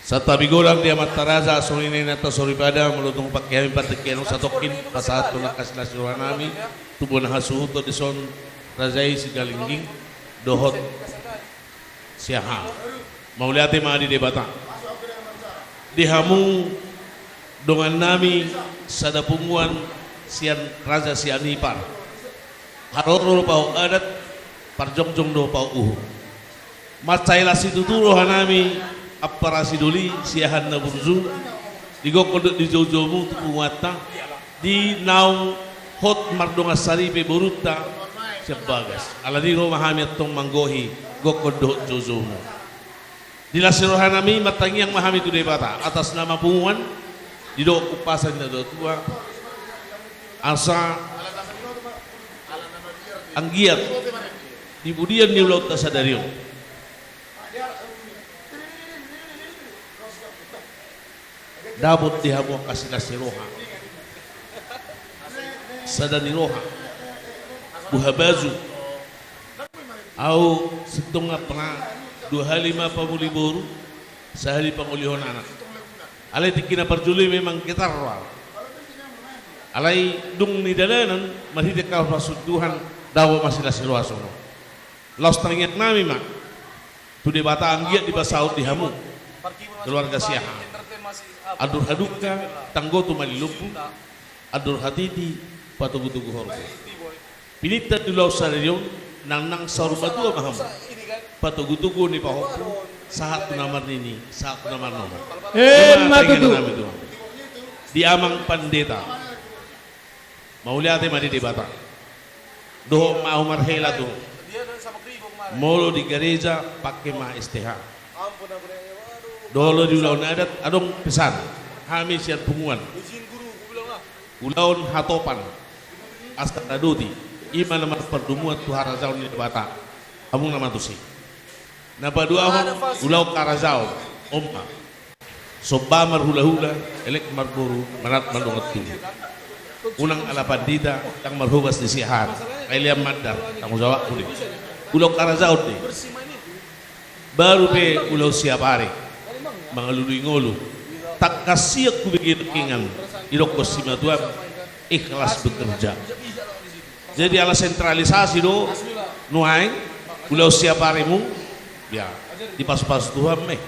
Sa tabigolang di Amataraza, suninin na to soribada, mulutong pakiyamin patikiano sa tokin, pasahat to nakasinasiruhan namin, tubo na hasuhuto di son, razay si Galingging, dohot siyaha. Mauliati mga didebata. Dihamu dongan nami sa dapunguan siyan raja si Anipar. Haroro pau adat, parjongjong do pau uhu. Matayla si tuturo hanami, apara si duli siahan na burzu digokod di jojomu tupuwata di naw hot mardonga saripe buruta sebagas aladiro mahami atong manggohi gokod do jojomu dilasirohan nami matangi yang mahami tu debata atas nama punguan di do kupasan na do tua asa anggiat di budian ni laut tasadario dabot dihamu kasih nasiroha sadaniroha buhabazu au setengah pernah 25 pamuliburu sehari pangulihon anak alai tikina perjuli memang kita rawal alai dung ni dalanan mahide kau pasuduhan dawa masih nasiroha sono laus tangiak nami mak tu debata anggiat di basaut dihamu keluarga siaha adur haduka tanggo tu malilupu adur hatiti patugutugu horko pinita dulaw saryon nang sarubatua maham patugutugu ni pahopo sahat tu namar nini sahat tu namar nomor matutu di amang pandeta mauliate madi debata doho mau marhela tu molo di gereja pakai ma istiha dolo di ulaun adat adong pesan kami siat punguan ulaun hatopan astak daduti ima nama perdumuan tu harazau ni bata amung nama tu si napa dua ahon ulau karazau ompa soba marhula-hula elek marburu manat mandongat tu unang ala pandita tang marhubas di sihan kailia madar tanggung jawab kulit ulau karazau ni baru pe ulau siap hari mga luluy-ngolo tak kasiyak ko bigyan kingan irok ko si matuan ikhlas bekerja jadi ala sentralisasi do nuhain ulau siap harimu ya di pas-pas Tuhan meh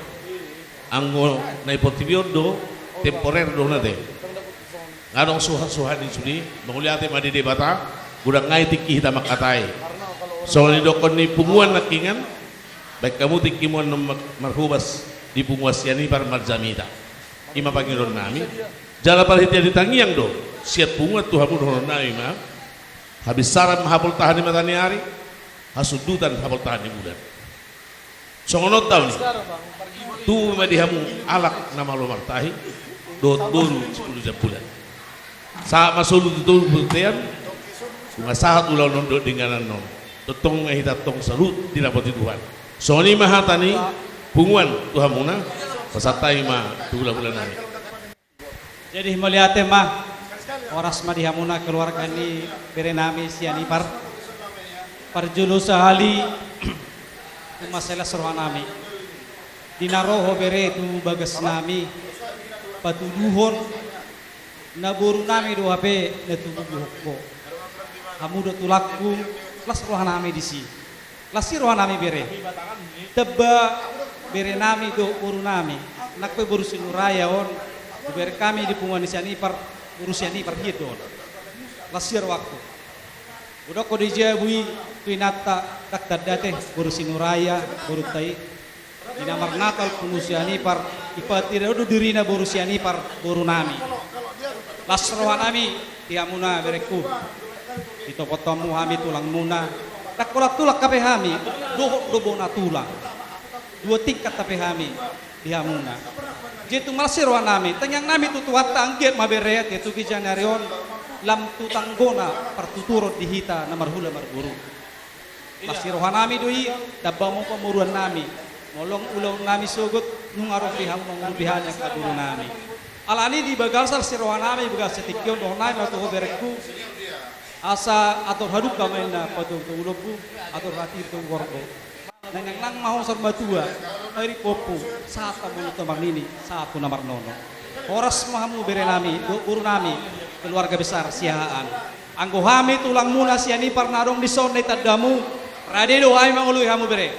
anggo na ipotibion do temporer do na de ngadong suhan-suhan din sudi manguliate madi debata gudang ngay tiki hita makatay so ni dokon ni punguan na kingan baik kamu tiki mo na marhubas di punguasiani par marjamita ima pangiron nami jala parhitia ditangiang do siat punguat tu hamun horon nami ma habis saran mahapul tahan di matani hari hasudutan mahapul tahan di bulan songonot tahu nih tu madihamu alak nama lo martahi dot bolu 10 jam bulan saat masuk tu butian masahat ulau nondo denganan non totong ngahita tong salut tidak poti Tuhan soni mahatani punguan Tuhan muna pasatai ma bulan-bulan ini. Jadi melihat mah oras madihamuna keluarga ni berenami si Anipar parjulu sahali masalah seruan nami dinaroho bere tu bagas nami patuduhon naburu nami do hape netubuh ko kamu do tulakku las rohan nami disi lasi rohan nami bere teba bere nami do uru nami nakpe burusin uraya on bere kami di punguan si Anipar urusan ini perhidon lasir waktu udah kau dijabui tuinata tak terdate urusin uraya urutai di namar natal pengusia Anipar ipatira udah dirina burusi Anipar buru nami lasrohan nami tiamuna bereku itu potomu hami tulang muna tak tulak kape hami dobona tulang 2 tingkat kape hami tiamuna jitu malsir wa nami tanyang nami tutuat tanggiat maberet itu kijanarion lam tutanggona pertuturot dihita na marhula marburu masir wa nami doi dabamo pamuruan nami molong ulong nami sugut nung arofihan mangrubihan yang kaburu nami alani di bagasal sirwa nami bagas setikyon doh nami atau berekku asa atau haduk kamaina patung ulobu atau hati itu gorgo nang mau sorbatua Eri popu satu mulut nini satu nomor nono. Horas mahamu bere nami, guru nami, keluarga besar siahaan. Anggo hami tulang muna siani parnarong di sonde tadamu. Radedo hai mangului hamu bere.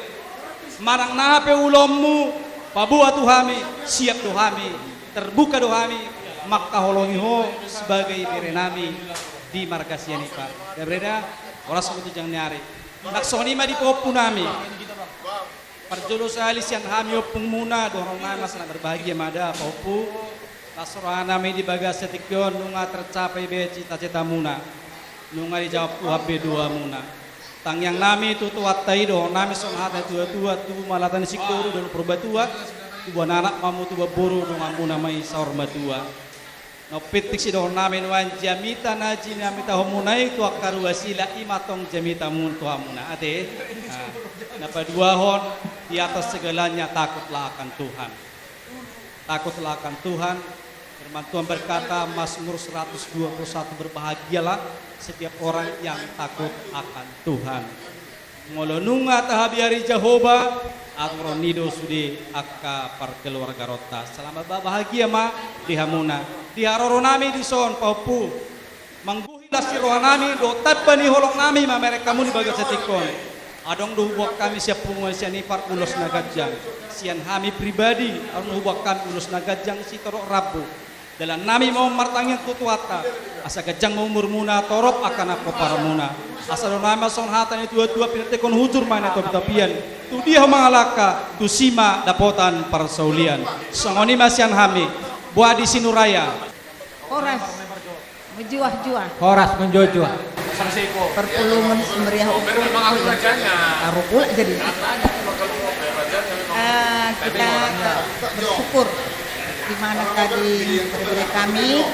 Marang nape ulommu, pabua tuhami, siap dohami, terbuka dohami, makka holongi ho sebagai bere nami di marga siani par. Berbeda, horas mutu jang nyari. Naksoni ma di popu nami. Parjolo sali sian hami opung muna dorong nama sangat berbahagia mada popu tasroha nami di bagas setikyon nunga tercapai be cita-cita muna nunga dijawab UHB 2 muna tang yang nami tutu watai do nami son hata tua tu malatan sikuru do perbatua tu anak mamu tu boru nunga muna mai saur matua no pitik si do nami wan jamita naji nami tahu munai tu akaru wasila imatong jamita mun tu muna ade napa dua hon di atas segalanya takutlah akan Tuhan. Takutlah akan Tuhan. Firman Tuhan berkata Mazmur 121 berbahagialah setiap orang yang takut akan Tuhan. Ngolonunga tahabiari Jehovah agronido sudi akka par keluarga rota. Selamat bahagia ma di hamuna. Di haroro nami di son paupu. Mangguhilah si rohanami do tabani holong nami ma mereka mu di bagas setikon. Adong duhubak kami siap punguan sian ipar ulos nagajang sian hami pribadi adong duhubak kami ulos nagajang si torok rabu dalam nami mau martangin tutuata asa gajang mau murmuna torop akan aku paramuna asa do nama son hatan itu dua pinatekon hujur mana to bitapian tu dia mangalaka tu sima dapotan parsaulian songoni masian hami buah di sinuraya Horas menjuah-juah horas menjuah-juah perpulungan semeriah ukur taruh pula jadi kita bersyukur di mana tadi berbeda kami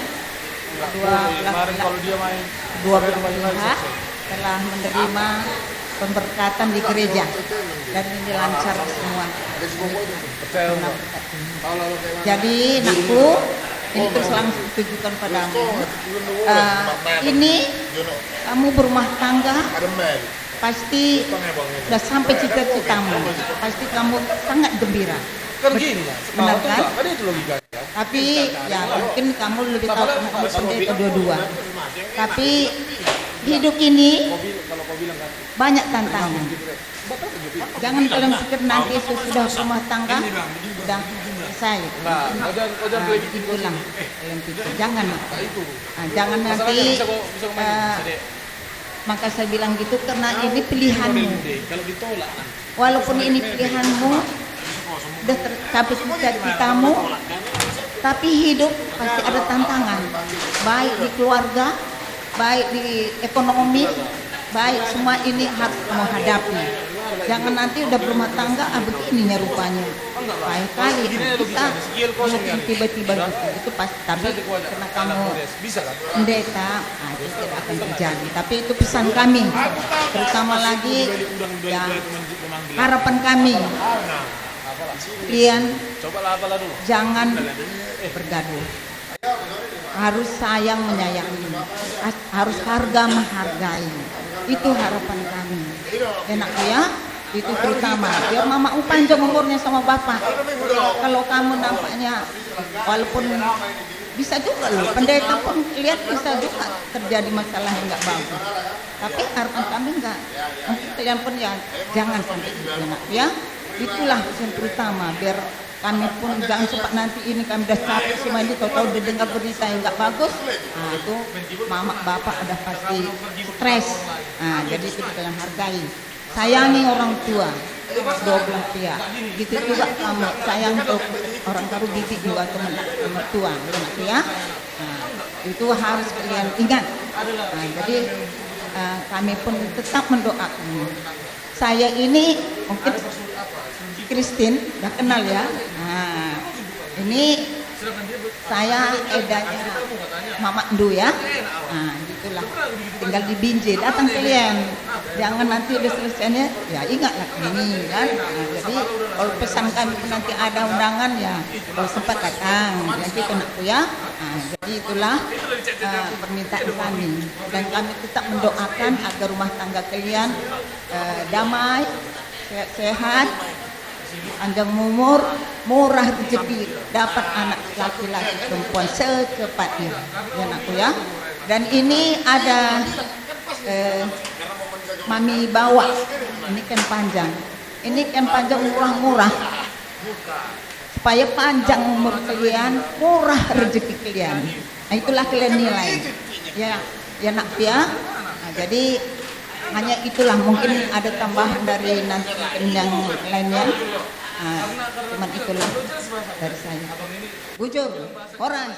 dua pihak telah menerima pemberkatan di gereja dan ini lancar semua. Jadi nakku ini terus langsung tujukan padamu. Ini kamu berumah tangga pasti sudah sampai cita-citamu. Pasti kamu sangat gembira. Benar kan? Tapi ya mungkin kamu lebih tahu kamu pendeta dua-dua. Tapi hidup ini banyak tantangan. Jangan kalian pikir nanti sudah rumah tangga sudah selesai. Itulah kalian pikir. Jangan. Jangan nanti. Maka saya bilang gitu karena ini pilihanmu. Walaupun ini pilihanmu sudah tercapai cita-citamu, tapi hidup pasti ada tantangan. Baik di keluarga, baik di ekonomi, baik semua ini harus kamu hadapi. Jangan nanti udah berumah tangga, begininya rupanya. Baik kali kita mungkin tiba-tiba itu pasti. Tapi karena kamu pendeta, itu tidak akan terjadi. Tapi itu pesan kami, terutama lagi ya, harapan kami. Kalian jangan bergaduh. Harus sayang menyayangi, harus harga menghargai. Itu harapan kami. Enak ya, itu terutama. Biar mama panjang umurnya sama bapak. Kalau kamu nampaknya, walaupun bisa juga loh, pendeta pun lihat bisa juga terjadi masalah yang nggak bagus. Tapi harapan kami enggak. Mungkin kalian pun ya jangan sampai enak ya. Itulah yang terutama. Biar kami pun jangan sempat nanti ini kami udah capek semua ini tahu-tahu udah dengar berita yang nggak bagus, itu mama bapak ada pasti stres. Jadi itu kita yang hargai, sayangi orang tua dua belah pihak. Gitu juga kamu sayang untuk orang baru didik juga teman mertua, ya. Itu harus kalian ingat. Jadi kami pun tetap mendoakan. Saya ini mungkin Christine, udah kenal ya. Ini saya edanya Mama Ndu ya. Gitulah. Tinggal di Binjai, datang kalian. Jangan nanti udah selesainya, ya ingatlah ini kan. Jadi kalau pesan kami pun nanti ada undangan ya, kalau sempat datang. Nanti kenakku ya. Jadi itulah permintaan kami. Dan kami tetap mendoakan agar rumah tangga kalian damai, sehat, panjang umur, murah rezeki, dapat anak laki-laki perempuan secepatnya, ya anakku ya. Dan ini ada mami bawa, ini kan panjang, murah-murah, supaya panjang umur kalian, murah rezeki kalian. Nah, itulah kalian nilai, ya nak ya. Nah, jadi hanya itulah, mungkin ada tambahan dari nanti yang lainnya. Nah, cuman itulah dari saya. Bujur, Horas.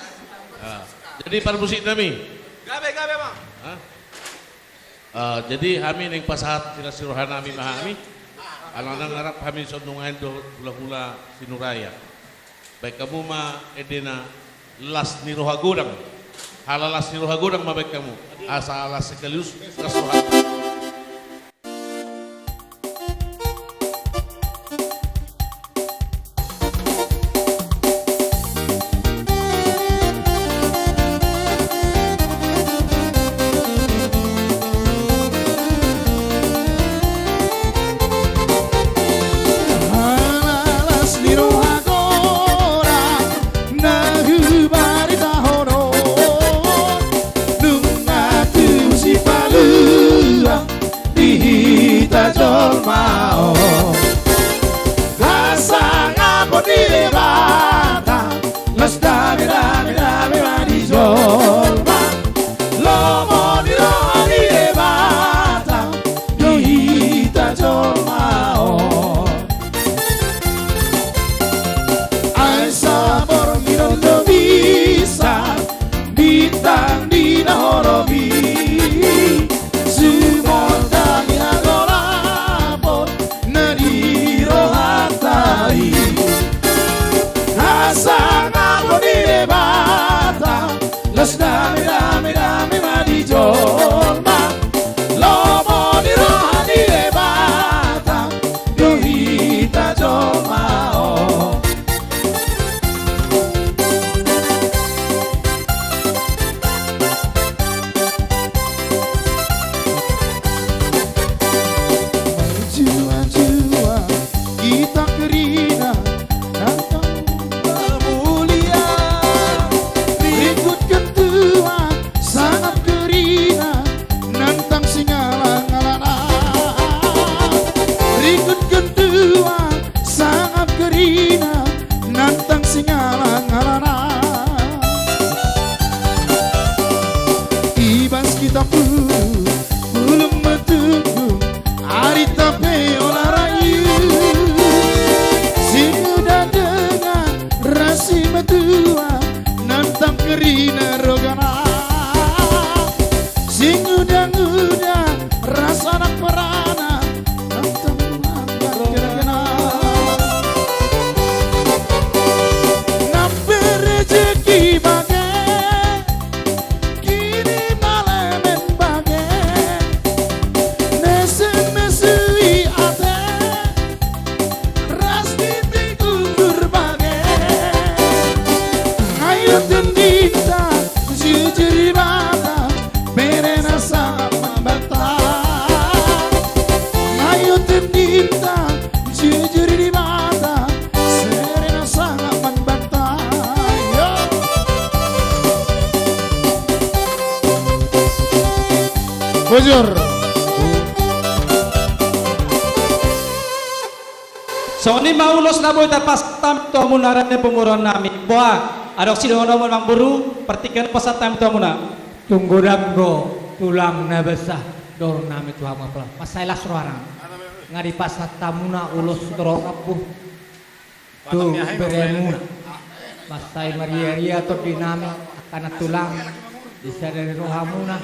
Jadi para musik nami. Gabe bang. Jadi kami neng pasahat sila sirohana kami mahami. Alang ngarap kami sondungan do hula-hula sinuraya. Baik kamu ma edena las nirohagurang. Halalas nirohagurang ma baik kamu. Asa alas sekalius kasuhan. Bujur. So ni maulos na boy tapas tam to muna ran pumuron nami. Boa, adok sino mo mang buru, pertikan pasat tam to muna. Tunggu damgo tulang na besah dor nami tuha mapla. Masailah suarang. Ngadi pasat tamuna ulos doro kapuh. Tu beremuna. Masai Maria to dinami akan tulang bisa dari rohamuna